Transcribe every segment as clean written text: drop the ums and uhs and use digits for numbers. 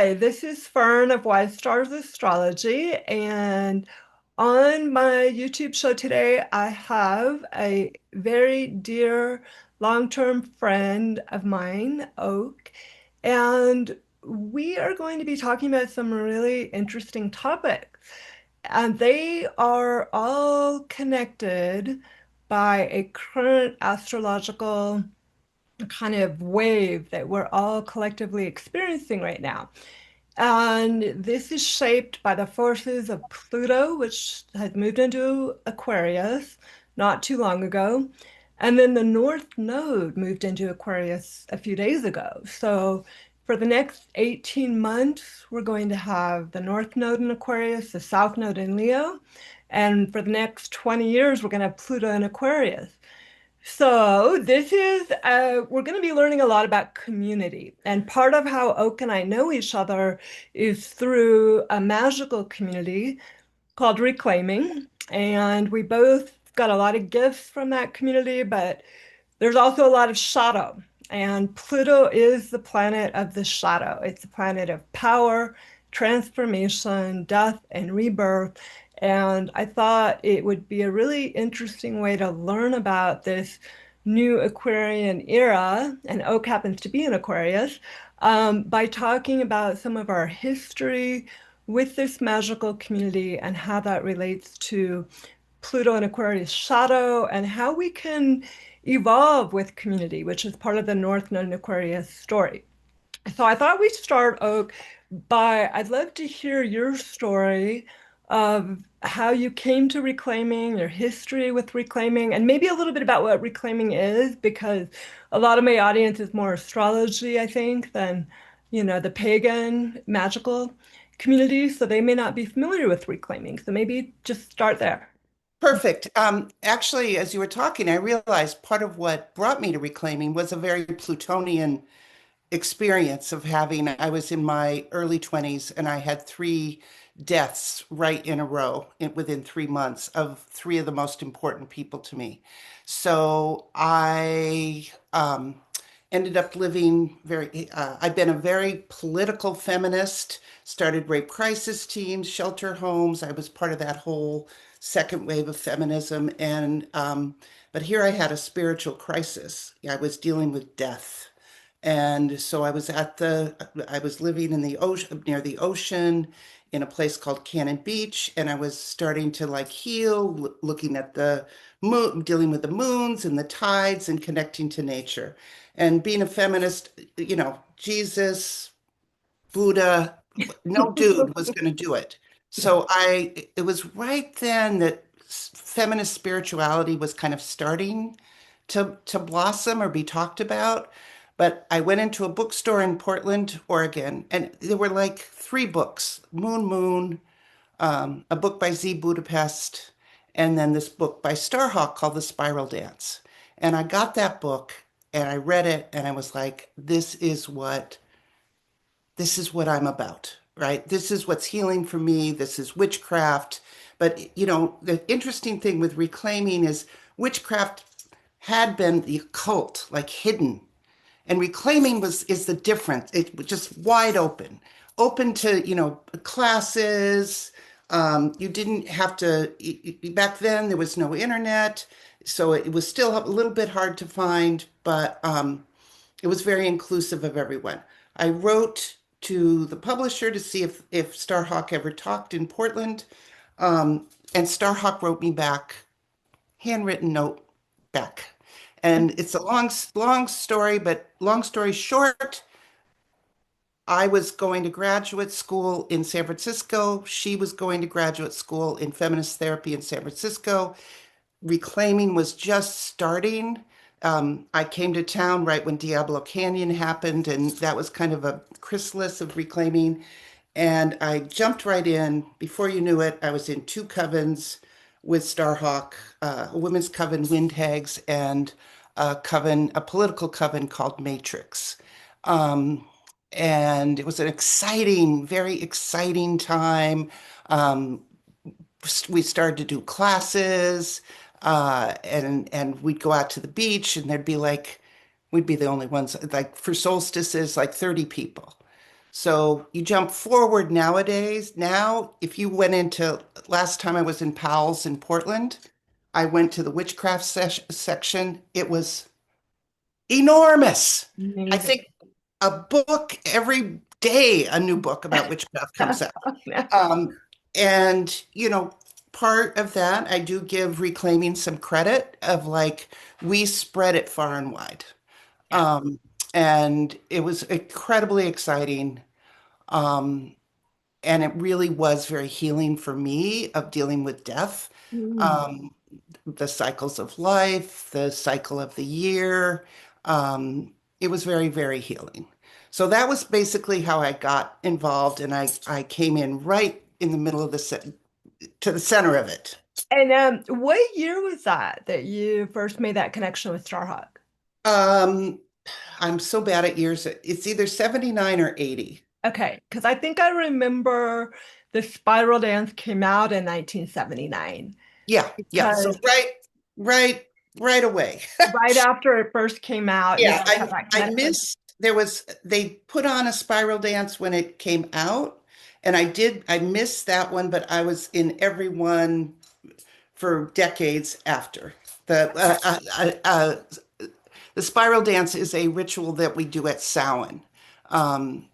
Hi, this is Fern of Wise Stars Astrology, and on my YouTube show today, I have a very dear long-term friend of mine, Oak, and we are going to be talking about some really interesting topics. And they are all connected by a current astrological kind of wave that we're all collectively experiencing right now. And this is shaped by the forces of Pluto, which has moved into Aquarius not too long ago. And then the North Node moved into Aquarius a few days ago. So for the next 18 months, we're going to have the North Node in Aquarius, the South Node in Leo. And for the next 20 years, we're going to have Pluto in Aquarius. So we're going to be learning a lot about community. And part of how Oak and I know each other is through a magical community called Reclaiming. And we both got a lot of gifts from that community, but there's also a lot of shadow. And Pluto is the planet of the shadow. It's a planet of power, transformation, death, and rebirth. And I thought it would be a really interesting way to learn about this new Aquarian era, and Oak happens to be in Aquarius, by talking about some of our history with this magical community and how that relates to Pluto and Aquarius shadow and how we can evolve with community, which is part of the North Node and Aquarius story. So I thought we'd start, Oak, I'd love to hear your story of how you came to reclaiming, your history with reclaiming, and maybe a little bit about what reclaiming is, because a lot of my audience is more astrology, I think, than, the pagan magical community. So they may not be familiar with reclaiming. So maybe just start there. Perfect. Actually, as you were talking, I realized part of what brought me to reclaiming was a very Plutonian experience of I was in my early 20s and I had three deaths right in a row within 3 months of three of the most important people to me. So I ended up I've been a very political feminist, started rape crisis teams, shelter homes. I was part of that whole second wave of feminism. But here I had a spiritual crisis. I was dealing with death. And so I was living in the ocean, near the ocean, in a place called Cannon Beach, and I was starting to like heal, looking at the moon, dealing with the moons and the tides and connecting to nature. And being a feminist, Jesus, Buddha, no dude was going to do it. It was right then that feminist spirituality was kind of starting to blossom or be talked about. But I went into a bookstore in Portland, Oregon, and there were like three books, Moon, a book by Z Budapest, and then this book by Starhawk called The Spiral Dance. And I got that book and I read it and I was like, this is what I'm about, right? This is what's healing for me. This is witchcraft. But, the interesting thing with reclaiming is witchcraft had been the occult, like hidden. And reclaiming is the difference. It was just wide open to, classes. You didn't have to, back then there was no internet. So it was still a little bit hard to find, but it was very inclusive of everyone. I wrote to the publisher to see if Starhawk ever talked in Portland. And Starhawk wrote me back, handwritten note back. And it's a long story, but long story short, I was going to graduate school in San Francisco. She was going to graduate school in feminist therapy in San Francisco. Reclaiming was just starting. I came to town right when Diablo Canyon happened, and that was kind of a chrysalis of reclaiming. And I jumped right in. Before you knew it, I was in two covens with Starhawk, a women's coven, Windhags, and a political coven called Matrix. Um, and it was an exciting, very exciting time. Um, we started to do classes, and we'd go out to the beach, and we'd be the only ones. Like for solstices, like 30 people. So you jump forward nowadays. Now, if you went into last time I was in Powell's in Portland, I went to the witchcraft section. It was enormous. I Amazing. think a book every day, a new book about witchcraft comes out. Um, and, part of that, I do give Reclaiming some credit of like, we spread it far and wide. Yeah. Um, and it was incredibly exciting. Um, and it really was very healing for me of dealing with death, Mm. um, the cycles of life, the cycle of the year. It was very, very healing. So that was basically how I got involved, and I came in right in the middle of to the center of it. And what year was that you first made that connection with Starhawk? Um, I'm so bad at years. It's either 79 or 80. Okay, because I think I remember the Spiral Dance came out in 1979 Yeah, yeah. So because right, right away. right after it first came out, you Yeah, guys had that I connection. missed they put on a spiral dance when it came out, and I missed that one, but I was in every one for decades after. The the spiral dance is a ritual that we do at Samhain, um,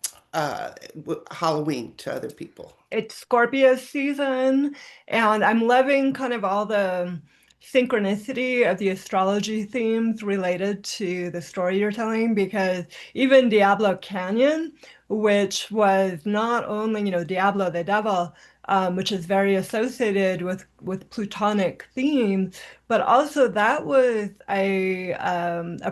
Halloween to other people. It's Scorpio season, and I'm loving kind of all the synchronicity of the astrology themes related to the story you're telling because even Diablo Canyon, which was not only, Diablo the devil, which is very associated with Plutonic themes, but also that was a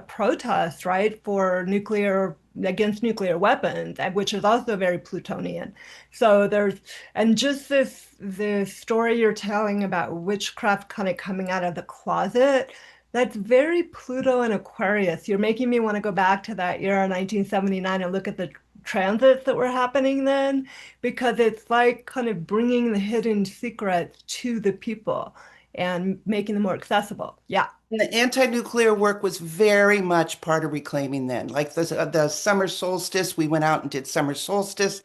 protest, right, for nuclear against nuclear weapons, which is also very Plutonian. So there's and just the story you're telling about witchcraft kind of coming out of the closet, that's very Pluto and Aquarius. You're making me want to go back to that year, 1979, and look at the transits that were happening then, because it's like kind of bringing the hidden secrets to the people and making them more accessible. Yeah. The anti-nuclear work was very much part of reclaiming then. Like the summer solstice, we went out and did summer solstice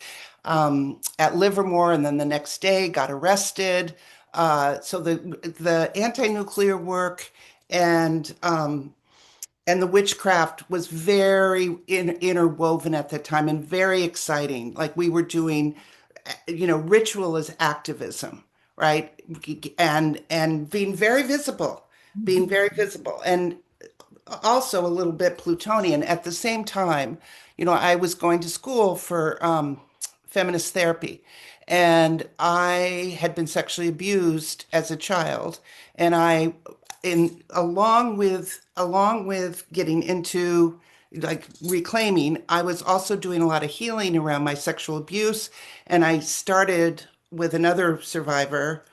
at Livermore, and then the next day got arrested. So the anti-nuclear work and and the witchcraft was very interwoven at the time and very exciting. Like we were doing, ritual as activism, right? And being very visible, and also a little bit Plutonian. At the same time, I was going to school for feminist therapy, and I had been sexually abused as a child, and along with getting into like reclaiming, I was also doing a lot of healing around my sexual abuse, and I started with another survivor,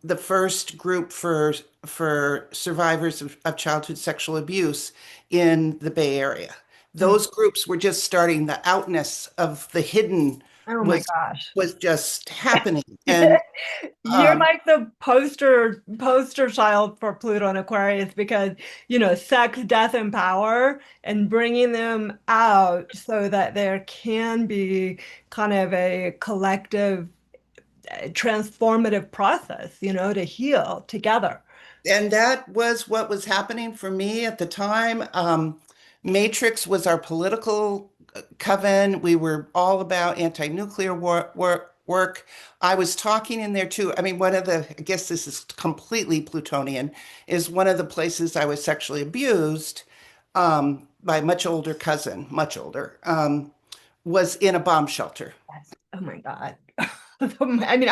the first group for survivors of childhood sexual abuse in the Bay Area. Mm. Those groups were just starting. The outness of the hidden Oh my was gosh. was just happening, and You're um, like the poster child for Pluto and Aquarius because, sex, death, and power, and bringing them out so that there can be kind of a collective transformative process, to heal together. and that was what was happening for me at the time. Matrix was our political coven. We were all about anti-nuclear work. I was talking in there too. I mean, I guess this is completely Plutonian, is one of the places I was sexually abused by a much older cousin, much older, was in a bomb shelter. Yes. Oh my God. I mean,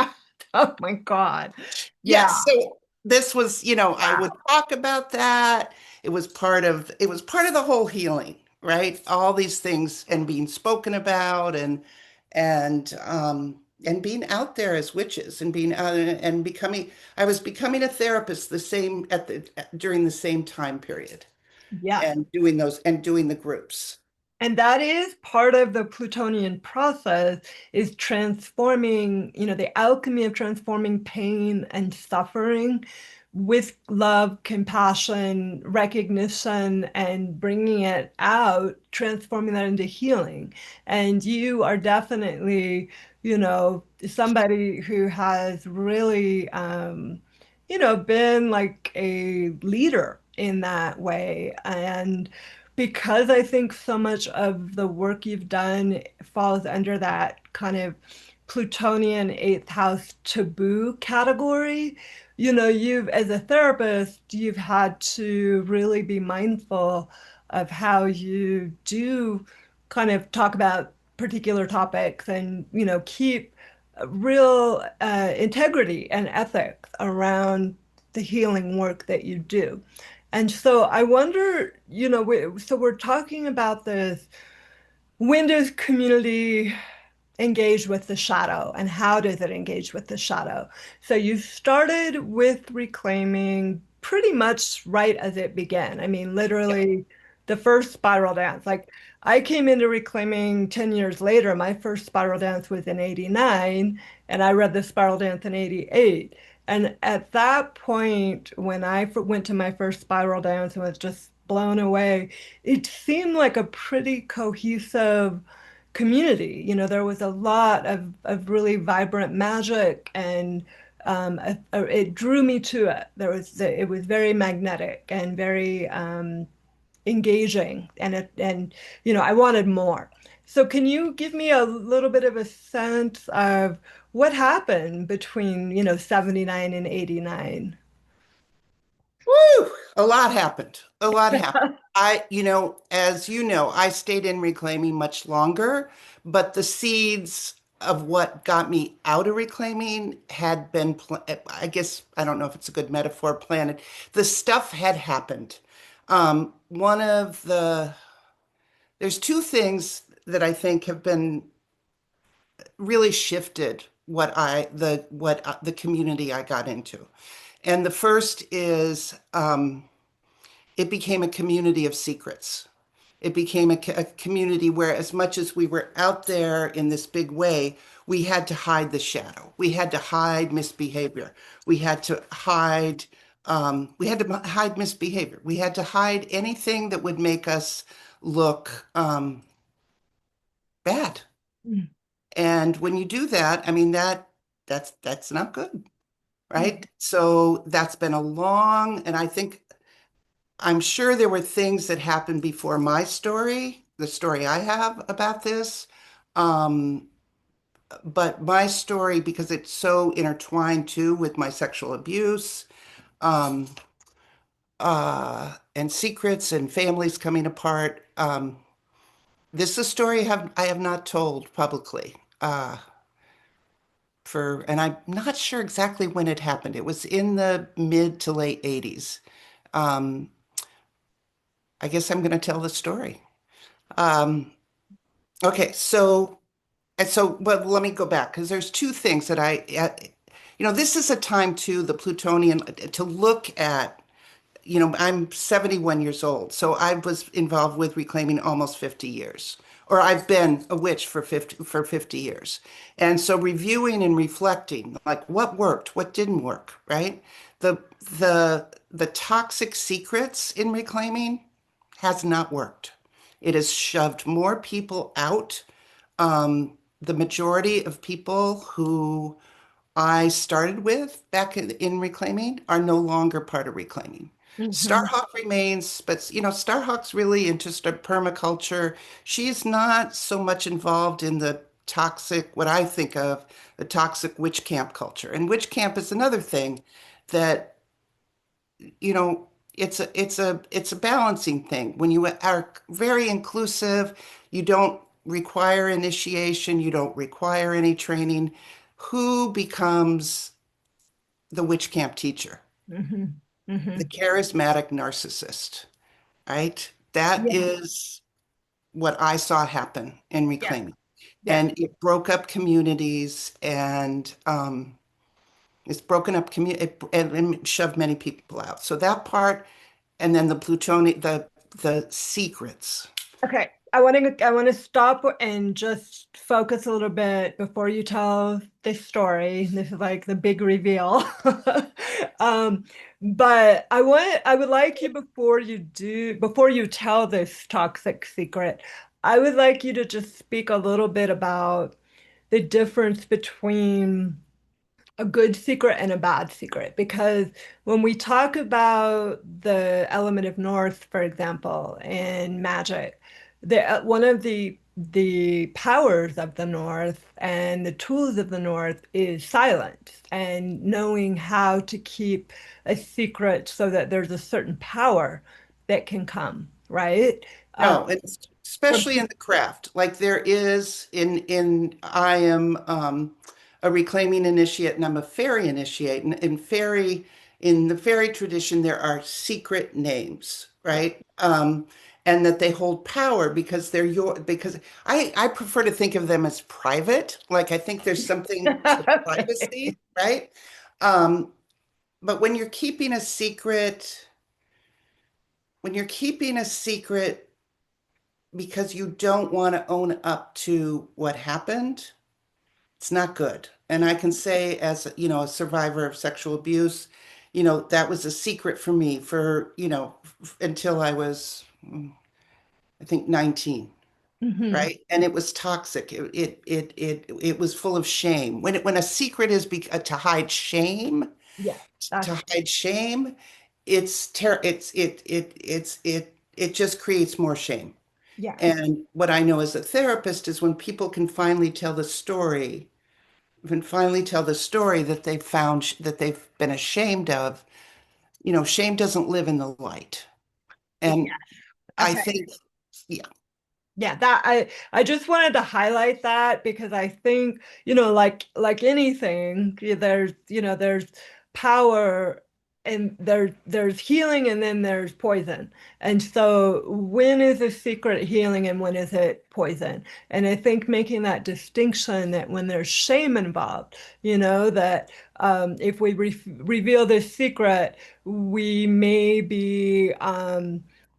oh my God. Yeah. Yes. So this was, I would Wow. talk about that. It was part of the whole healing, right? All these things and being spoken about and being out there as witches and being out and becoming I was becoming a therapist the same during the same time period Yeah. and doing the groups. And that is part of the Plutonian process is transforming, the alchemy of transforming pain and suffering with love, compassion, recognition, and bringing it out, transforming that into healing. And you are definitely, somebody who has really, been like a leader in that way. And because I think so much of the work you've done falls under that kind of Plutonian eighth house taboo category. As a therapist, you've had to really be mindful of how you do kind of talk about particular topics and, keep real integrity and ethics around the healing work that you do. And so I wonder, so we're talking about this. When does community engage with the shadow and how does it engage with the shadow? So you started with reclaiming pretty much right as it began. I mean, literally the first spiral dance. Like I came into reclaiming 10 years later. My first spiral dance was in 89 and I read the spiral dance in 88. And at that point, when I went to my first spiral dance and was just blown away, it seemed like a pretty cohesive community. There was a lot of really vibrant magic and it drew me to it. It was very magnetic and very engaging and I wanted more. So can you give me a little bit of a sense of what happened between, 79 and 89? Woo! A lot happened. A lot happened. As you know, I stayed in reclaiming much longer, but the seeds of what got me out of reclaiming had been, I guess, I don't know if it's a good metaphor, planted. The stuff had happened. One of there's two things that I think have been really shifted what the community I got into. And the first is it became a community of secrets. It became a community where, as much as we were out there in this big way, we had to hide the shadow. We had to hide misbehavior. We had to hide misbehavior. We had to hide anything that would make us look bad. Mm, And when you do that, I mean that's not good, mm, right? So that's been a long, and I'm sure there were things that happened before my story, the story I have about this. Um, but my story, because it's so intertwined too with my sexual abuse, um, and secrets and families coming apart. This is a story I have not told publicly. And I'm not sure exactly when it happened. It was in the mid to late 80s. Um, I guess I'm going to tell the story. Um, okay, but let me go back because there's two things that this is a time too, the Plutonian, to look at, I'm 71 years old, so I was involved with reclaiming almost 50 years, or I've been a witch for 50 years. And so reviewing and reflecting, like what worked, what didn't work, right? The the toxic secrets in reclaiming has not worked. It has shoved more people out. The majority of people who I started with back in reclaiming are no longer part of reclaiming. mhm, Starhawk remains, but Starhawk's really into permaculture. She's not so much involved in the toxic, what I think of, the toxic witch camp culture. And witch camp is another thing that, you know, it's a balancing thing. When you are very inclusive, you don't require initiation, you don't require any training. Who becomes the witch camp teacher? mhm, The mhm. charismatic narcissist, right? That Yeah, is what I saw happen in yeah, reclaiming. yeah. And it broke up communities and it's broken up community and shoved many people out. So that part, and then the plutonium, the secrets. Okay. I want to stop and just focus a little bit before you tell this story. This is like the big reveal. Um, but I would like you before you tell this toxic secret, I would like you to just speak a little bit about the difference between a good secret and a bad secret, because when we talk about the element of north, for example, in magic, one of the powers of the north and the tools of the north is silence and knowing how to keep a secret so that there's a certain power that can come, right? Um, No, it's from especially in the craft. Like there is in I am a reclaiming initiate and I'm a fairy initiate. And in the fairy tradition, there are secret names, Yeah. right? And that they hold power because they're because I prefer to think of them as private. Like I think there's something to Okay. privacy, right? Um, but when you're keeping a secret because you don't want to own up to what happened, it's not good. And I can say, as you know, a survivor of sexual abuse, that was a secret for me for, until I was, I think, 19, Mhm. right? And it was toxic. It was full of shame. When a secret is to hide shame, Yeah, to that's hide shame, it's ter it just creates more shame. yeah. And what I know as a therapist is when people can finally tell the story that they've found that they've been ashamed of, shame doesn't live in the light. Yeah. And I Okay. think, yeah, Yeah, that I just wanted to highlight that because I think, like anything, there's power and there's healing and then there's poison. And so when is a secret healing and when is it poison? And I think making that distinction that when there's shame involved, that if we reveal this secret, we may be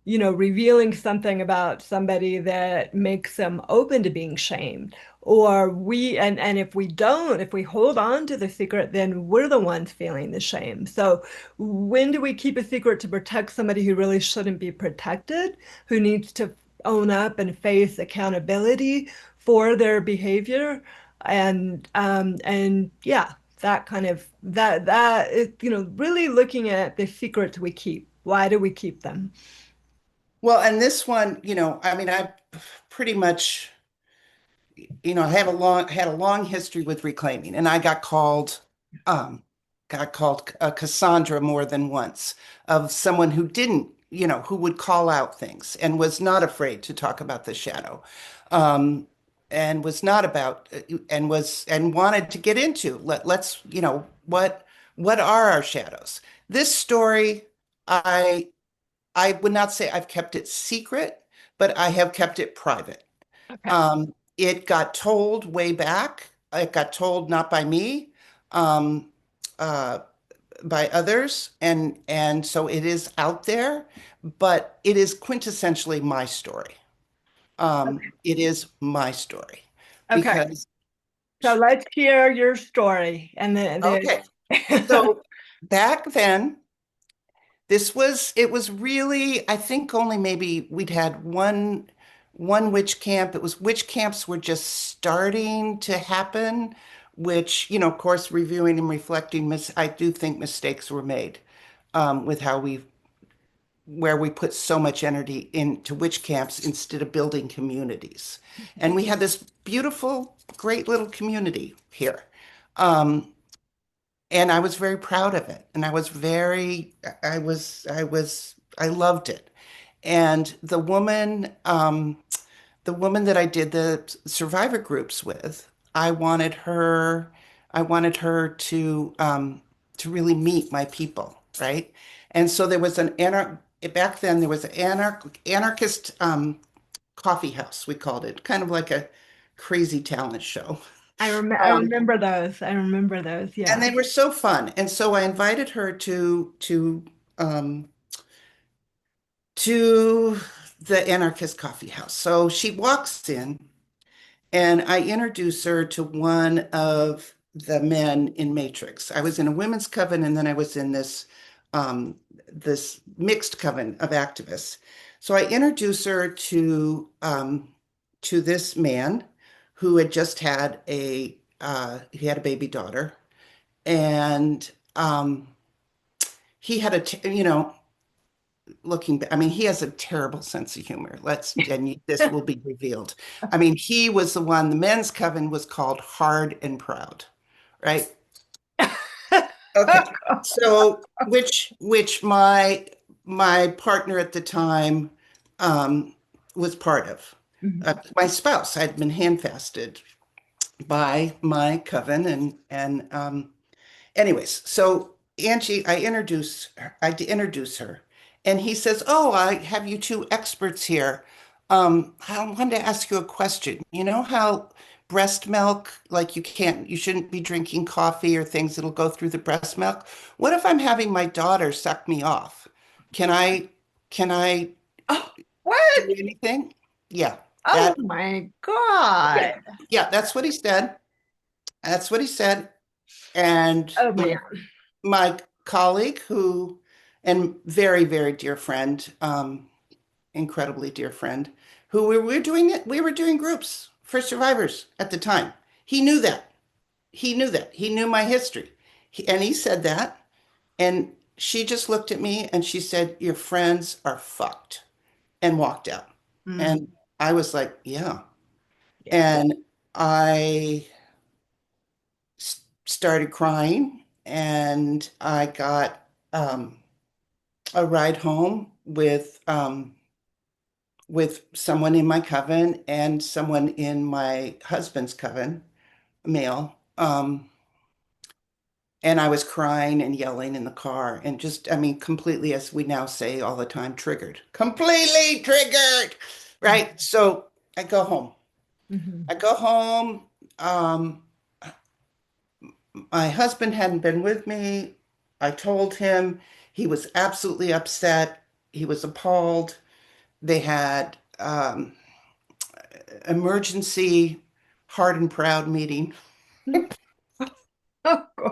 revealing something about somebody that makes them open to being shamed. Or and if we hold on to the secret, then we're the ones feeling the shame. So when do we keep a secret to protect somebody who really shouldn't be protected, who needs to own up and face accountability for their behavior? And yeah, that kind of that is, really looking at the secrets we keep. Why do we keep them? well, and this one, I mean, I pretty much, I have had a long history with reclaiming, and I got called Cassandra more than once of someone who didn't, who would call out things and was not afraid to talk about the shadow, um, and was not about and wanted to get into let's, what are our shadows? This story, I I would not say I've kept it secret, but I have kept it private. Okay. It got told way back. It got told not by me, um, uh, by others, and so it is out there, but it is quintessentially my story. It is my story Okay. because So let's hear your story and okay, the so back then. It was really, I think only maybe we'd had one witch camp. It was witch camps were just starting to happen, which, of course, reviewing and reflecting, I do think mistakes were made with where we put so much energy into witch camps instead of building communities. And we had this beautiful, great little community here. Um, and I was very proud of it. And I loved it. And the woman that I did the survivor groups with, I wanted her to really meet my people, right? And so there was back then there was an anarchist coffee house, we called it, kind of like a crazy talent show. I Um, remember those. I remember those. and Yeah. they were so fun. And so I invited her um, to the anarchist coffee house. So she walks in, and I introduce her to one of the men in Matrix. I was in a women's coven, and then I was in um, this mixed coven of activists. So I introduce her to this man who had just had he had a baby daughter, and he had looking back, I mean, he has a terrible sense of humor. And this will be revealed. I mean, he was the one, the men's coven was called Hard and Proud, right? Okay. So, which my partner at the time was part of. Mhm. My spouse had been handfasted by my coven, and anyways, so Angie, I introduce her, and he says, "Oh, I have you two experts here. I wanted to ask you a question. You know how breast milk, like you shouldn't be drinking coffee or things that'll go through the breast milk. What if I'm having my daughter suck me off? Can I Oh, what? do anything?" Yeah, Oh that, my yeah, God. yeah, that's what he said. That's what he said. And Oh man. my colleague and very, very dear friend, incredibly dear friend, who we were doing groups for survivors at the time. He knew that. He knew that. He knew my history. And he said that. And she just looked at me and she said, "Your friends are fucked," and walked out. And Mm, I was like, yeah. yeah. And I started crying and I got a ride home with someone in my coven and someone in my husband's coven, male. And I was crying and yelling in the car and just, I mean, completely, as we now say all the time, triggered, completely triggered. Right. So I go home. Mhm. I go home. Um, my husband hadn't been with me. I told him. He was absolutely upset. He was appalled. They had emergency hard and proud meeting. Oh God.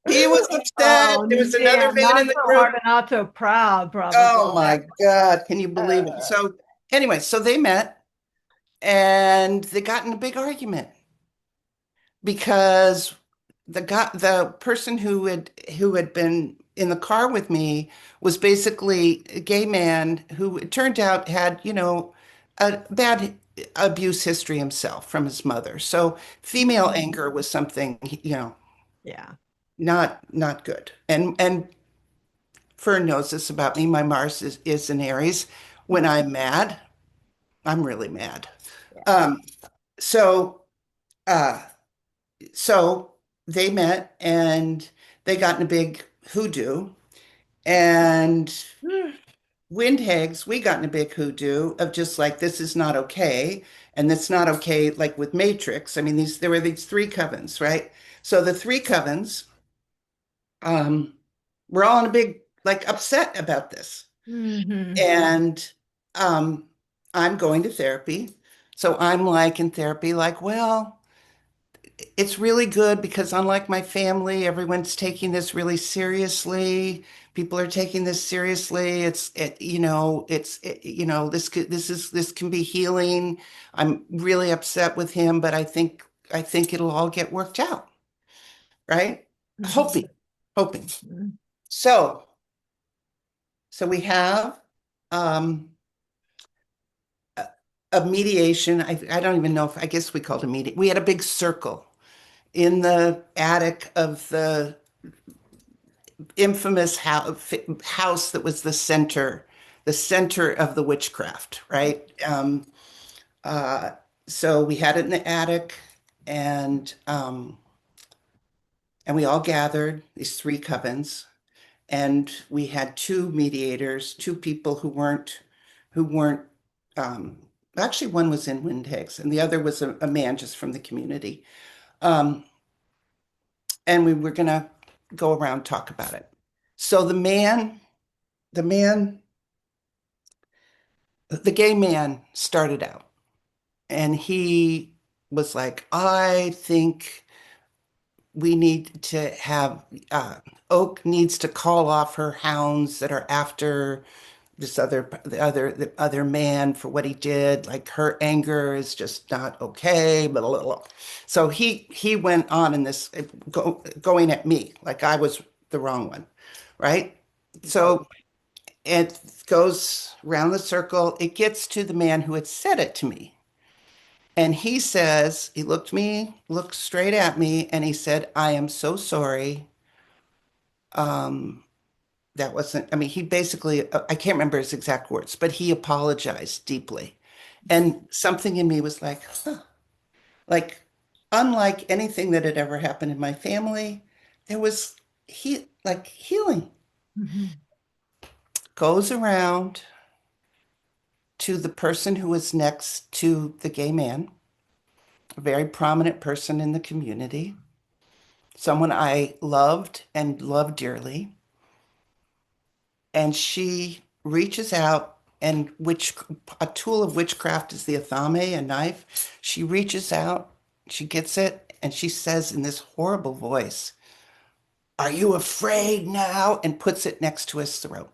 He was upset. Oh There was another man, man in not the so hard group. and not so proud, Oh probably. my God, can you believe it? Uh, So anyway, so they met and they got in a big argument because the person who had been in the car with me was basically a gay man who it turned out had, a bad abuse history himself from his mother. So female mm, anger was something, yeah. not good. And Fern knows this about me. My Mars is in Aries. When I'm mad, I'm really mad. Yeah. Um, so uh, so they met and they got in a big hoodoo. And Mm, Windhags, we got in a big hoodoo of just like this is not okay. And that's not okay, like with Matrix. I mean, there were these three covens, right? So the three covens, um, were all in a big like upset about this. mhm, And um, I'm going to therapy. So I'm like in therapy, like, well, it's really good because unlike my family, everyone's taking this really seriously. People are taking this seriously. This can be healing. I'm really upset with him, but I think it'll all get worked out, right? mhm, Hoping, hoping. mhm. So, so we have um a, a mediation. I don't even know if I guess we called it a meeting. We had a big circle in the attic of the infamous house that was the center of the witchcraft, right? Uh, so we had it in the attic, and and we all gathered these three covens, and we had two mediators, two people who weren't. Um, Actually, one was in Windhags, and the other was a man just from the community. Um, and we were gonna go around talk about it. So the man the gay man started out and he was like, I think we need to have Oak needs to call off her hounds that are after the other man for what he did. Like her anger is just not okay. Blah, blah, blah. So he went on in this going at me like I was the wrong one, right? Oh, So it goes round the circle. It gets to the man who had said it to me. And he says, looked straight at me, and he said, I am so sorry. Um, that wasn't, I mean, he basically, I can't remember his exact words, but he apologized deeply. And something in me was like, huh, like, unlike anything that had ever happened in my family, there was like healing mhm, goes around to the person who was next to the gay man, a very prominent person in the community, someone I loved and loved dearly. And she reaches out, and which a tool of witchcraft is the athame, a knife. She reaches out, she gets it, and she says in this horrible voice, are you afraid now? And puts it next to his throat.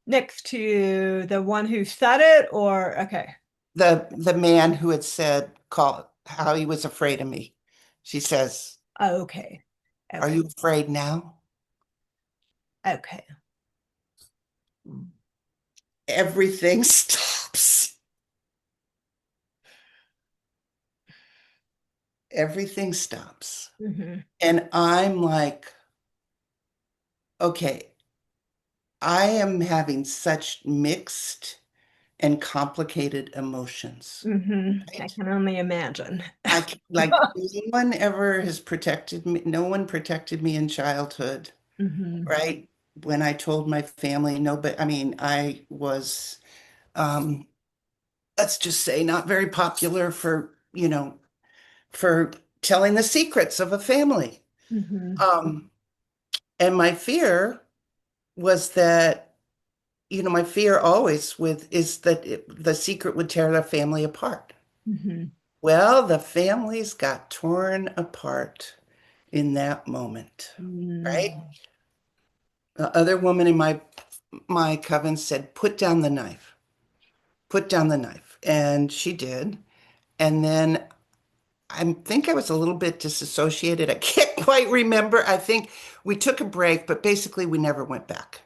next to the one who said it, or okay. The man who had said, call how he was afraid of me. She says, Okay. are Okay. you afraid now? Okay. Everything stops. Everything stops. Mm-hmm. And I'm like, okay, I am having such mixed and complicated emotions, Mm-hmm. I right? can only imagine. Like no one ever has protected me. No one protected me in childhood, Mm-hmm. right? When I told my family, no, but I mean, I was, um, let's just say, not very popular for telling the secrets of a family. Mm-hmm. Um, and my fear was that my fear always with is that the secret would tear the family apart. Mm-hmm. Well, the families got torn apart in that moment, right? Mm-hmm. The other woman in my coven said, "Put down the knife. Put down the knife." And she did. And then I think I was a little bit disassociated. I can't quite remember. I think we took a break, but basically we never went back.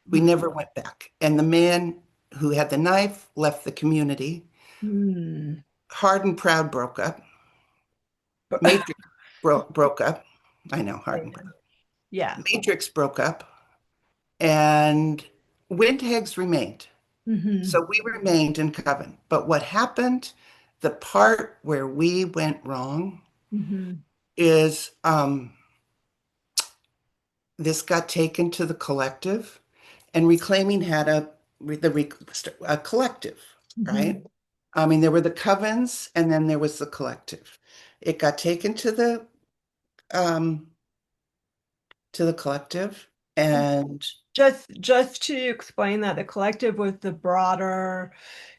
We never went back. And the man who had the knife left the community. Mm-hmm. Hard and Proud broke up. Matrix broke up. I know, Hard and Proud. Yeah. Matrix broke up, and Windhags remained. Mm-hmm. So we remained in Coven. But what happened, the part where we went wrong Mm-hmm. is this got taken to the collective, and Reclaiming had a collective, right? Mm-hmm. I mean, there were the covens, and then there was the collective. It got taken um, to the collective, and Just to explain that the collective was the broader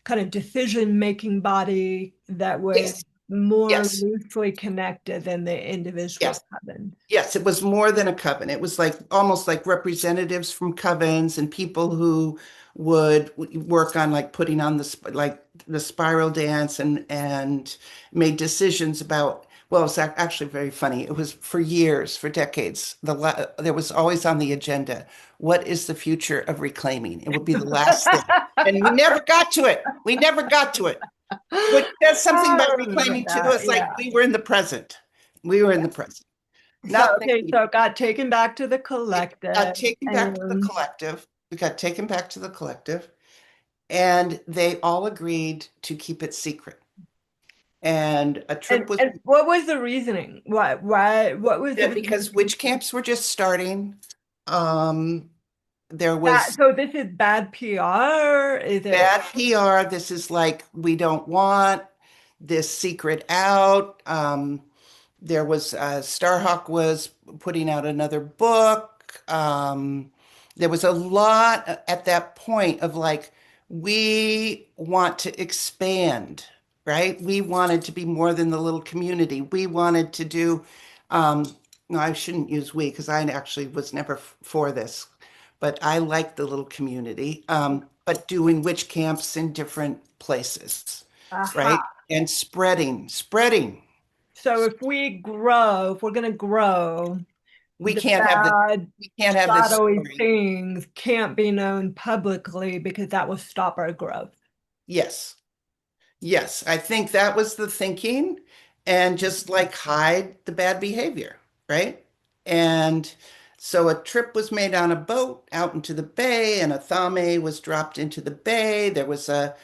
kind of decision-making body that was yes, more yes, loosely connected than the individual yes. coven. Yes, it was more than a coven. It was like almost like representatives from covens and people who would work on like putting on like the spiral dance and made decisions about. Well, it's actually very funny. It was for years, for decades. There was always on the agenda, what is the future of reclaiming? It would be the last thing, and we never got to it. We never got to it. Which says something I about remember reclaiming too. that, It's like yeah. we were in the present. We were in the present. So Nothing. okay, so it got taken back to the It collective got taken back to the and collective. We got taken back to the collective, and they all agreed to keep it secret. And a trip was and what was the reasoning? Why what was the that reason? because witch camps were just starting. Um, there That was so this is bad PR? Is it bad PR. This is like, we don't want this secret out. There was Starhawk was putting out another book. There was a lot at that point of like, we want to expand, right? We wanted to be more than the little community. We wanted to do, no, I shouldn't use we because I actually was never for this, but I like the little community. But doing witch camps in different places, right? Aha. And spreading. So if we're going to grow, We the can't have the bad, we can't have this shadowy story. things can't be known publicly because that will stop our growth. Yes. Yes, I think that was the thinking, and just like hide the bad behavior, right? And so a trip was made on a boat out into the bay, and a thame was dropped into the bay. There was the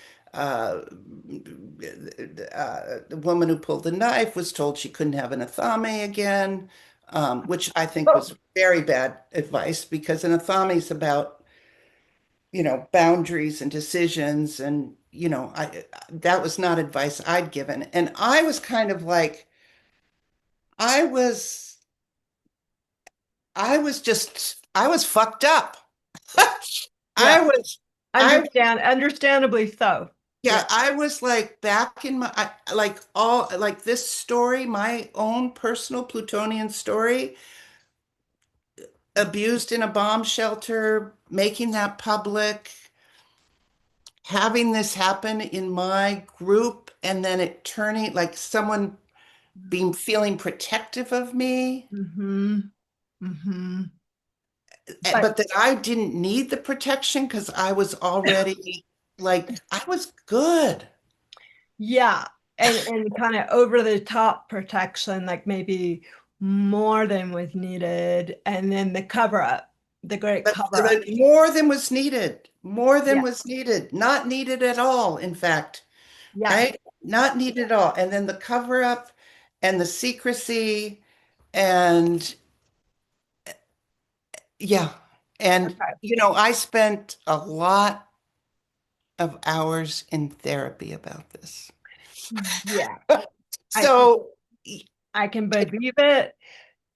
woman who pulled the knife was told she couldn't have an athame again, which I think Oh, was very bad advice because an athame is about boundaries and decisions. And, that was not advice I'd given. And I was kind of like, I was, I was fucked up. I yeah. was, I, Understandably so. Yeah. yeah, I was like back in like like this story, my own personal Plutonian story, abused in a bomb shelter, making that public, having this happen in my group, and then it turning like someone being feeling protective of me, Mm-hmm. Mm-hmm. But but that I didn't need the protection because I was already like I was good. yeah, and kind of over the top protection, like maybe more than was needed, and then the cover up, the great But cover up. more than was needed, more than Yeah. was needed, not needed at all, in fact, Yes. right? Not needed at all. And then the cover up and the secrecy and yeah. And Okay. I spent a lot of hours in therapy about this. Yeah. I So, I can believe it.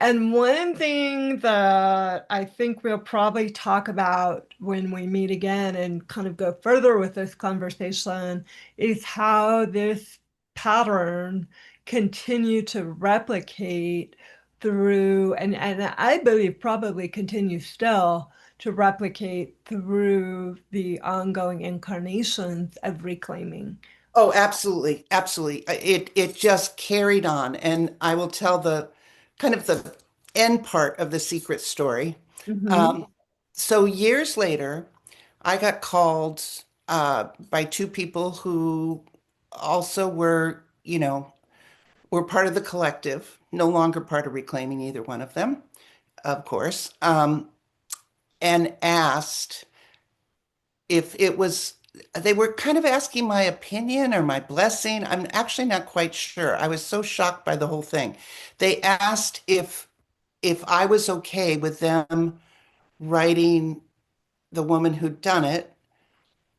And one thing that I think we'll probably talk about when we meet again and kind of go further with this conversation is how this pattern continue to replicate through, and I believe probably continues still to replicate through the ongoing incarnations of reclaiming. oh, absolutely, absolutely. It just carried on, and I will tell the kind of the end part of the secret story. Hmm. Um, so years later, I got called by two people who also were part of the collective, no longer part of Reclaiming, either one of them, of course, and asked if it was, they were kind of asking my opinion or my blessing. I'm actually not quite sure. I was so shocked by the whole thing. They asked if I was okay with them writing the woman who'd done it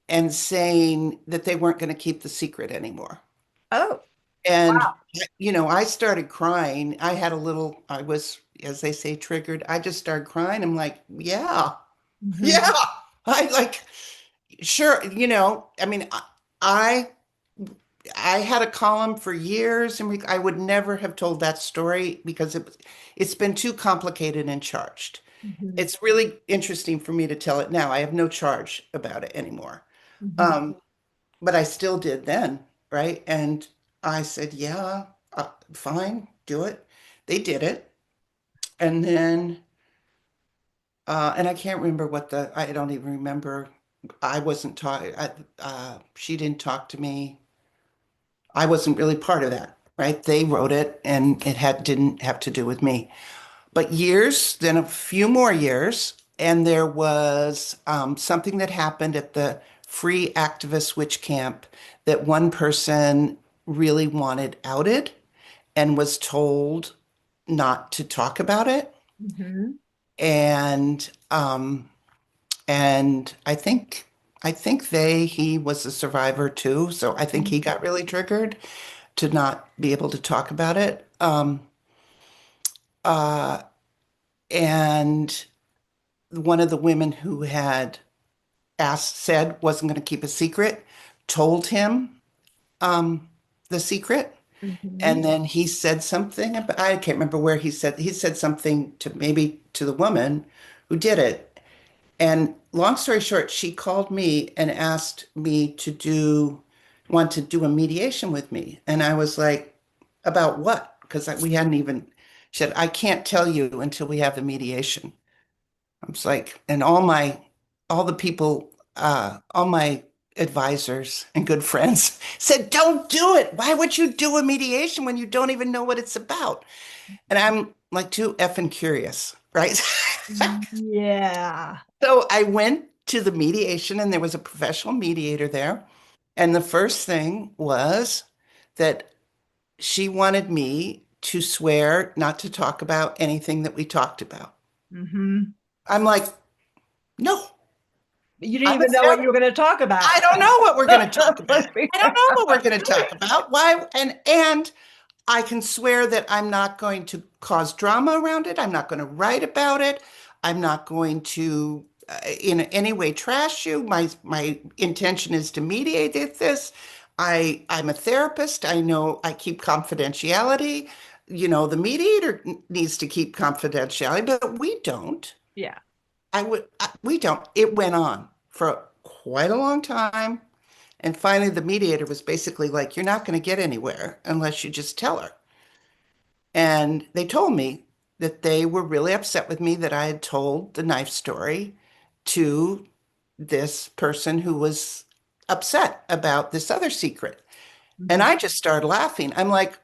and saying that they weren't going to keep the secret anymore. Oh, And wow. I started crying. I was, as they say, triggered. I just started crying. I'm like, yeah, yeah. Hmm. I like, sure, I mean, I I had a column for years, and I would never have told that story because it's been too complicated and charged. Hmm. It's really interesting for me to tell it now. I have no charge about it anymore. Hmm. Um, but I still did then, right? And I said, yeah, fine, do it. They did it. And then, and I can't remember I don't even remember. I wasn't talking, she didn't talk to me. I wasn't really part of that, right? They wrote it and didn't have to do with me. But years, then a few more years, and there was something that happened at the free activist witch camp that one person really wanted outed and was told not to talk about it. Hmm. And I think he was a survivor too, so I think he got really triggered to not be able to talk about it. Uh, and one of the women who had said wasn't going to keep a secret, told him um, the secret. Hmm. And then he said something about, I can't remember where he said something to maybe to the woman who did it. And long story short, she called me and asked me want to do a mediation with me. And I was like, about what? Because we hadn't even, she said, I can't tell you until we have the mediation. I was like, and all the people, all my advisors and good friends said, don't do it. Why would you do a mediation when you don't even know what it's about? And I'm like too effing curious, right? Yeah. So I went to the mediation and there was a professional mediator there. And the first thing was that she wanted me to swear not to talk about anything that we talked about. Hmm. I'm like, no, You didn't I'm a even know what you were therapist. going to talk I about. don't know what we're going to talk about. Let's be I don't fair. know what we're going to talk about. Why? And I can swear that I'm not going to cause drama around it. I'm not going to write about it. I'm not going to in any way trash you. My intention is to mediate this. I'm a therapist. I know I keep confidentiality. You know, the mediator needs to keep confidentiality, but we don't. Yeah. We don't. It went on for quite a long time. And finally, the mediator was basically like, you're not going to get anywhere unless you just tell her. And they told me that they were really upset with me that I had told the knife story to this person who was upset about this other secret. And I just started laughing. I'm like,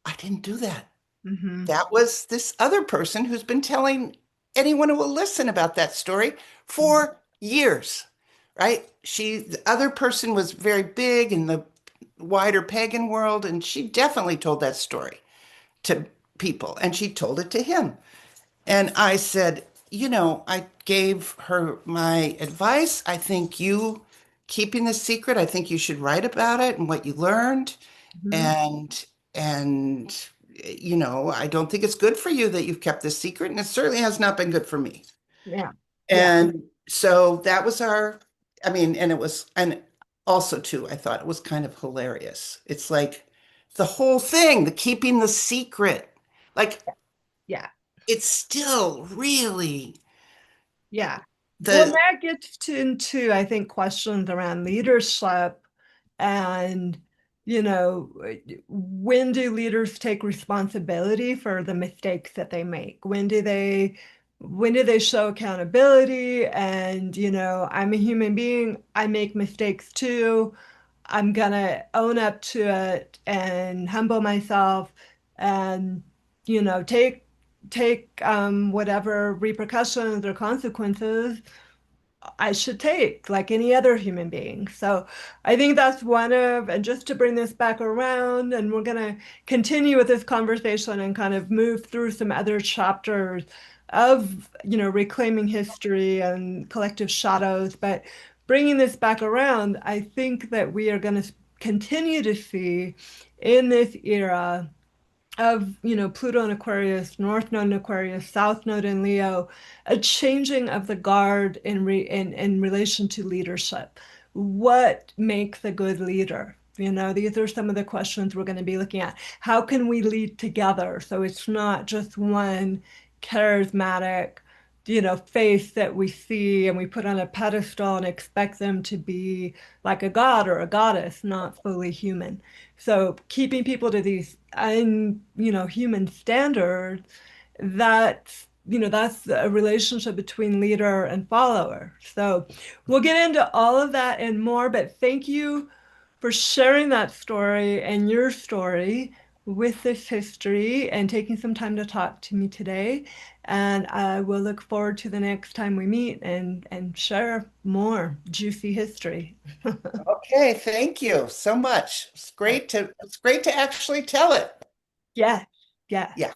I didn't do that. Hmm. That was this other person who's been telling anyone who will listen about that story for years, right? The other person was very big in the wider pagan world, and she definitely told that story to people, and she told it to him. And I said, I gave her my advice. I think you keeping the secret, I think you should write about it and what you learned. Hmm. And I don't think it's good for you that you've kept this secret, and it certainly has not been good for me. Yeah. Yeah. And so that was I mean, and also too, I thought it was kind of hilarious. It's like the whole thing, the keeping the secret, like Yeah. it's still really Yeah. Well, and the, that gets into, I think, questions around leadership and, when do leaders take responsibility for the mistakes that they make? When do they show accountability? And, I'm a human being. I make mistakes too. I'm gonna own up to it and humble myself and, take whatever repercussions or consequences I should take, like any other human being. So I think that's and just to bring this back around, and we're going to continue with this conversation and kind of move through some other chapters of, reclaiming history and collective shadows. But bringing this back around, I think that we are going to continue to see in this era of Pluto in Aquarius, North Node in Aquarius, South Node in Leo, a changing of the guard in relation to leadership. What makes a good leader? These are some of the questions we're going to be looking at. How can we lead together so it's not just one charismatic, face that we see and we put on a pedestal and expect them to be like a god or a goddess, not fully human. So keeping people to these human standards, that's a relationship between leader and follower. So we'll get into all of that and more, but thank you for sharing that story and your story with this history and taking some time to talk to me today. And I will look forward to the next time we meet and share more juicy history. okay, thank you so much. It's great to actually tell it. Yeah, yeah. Yeah.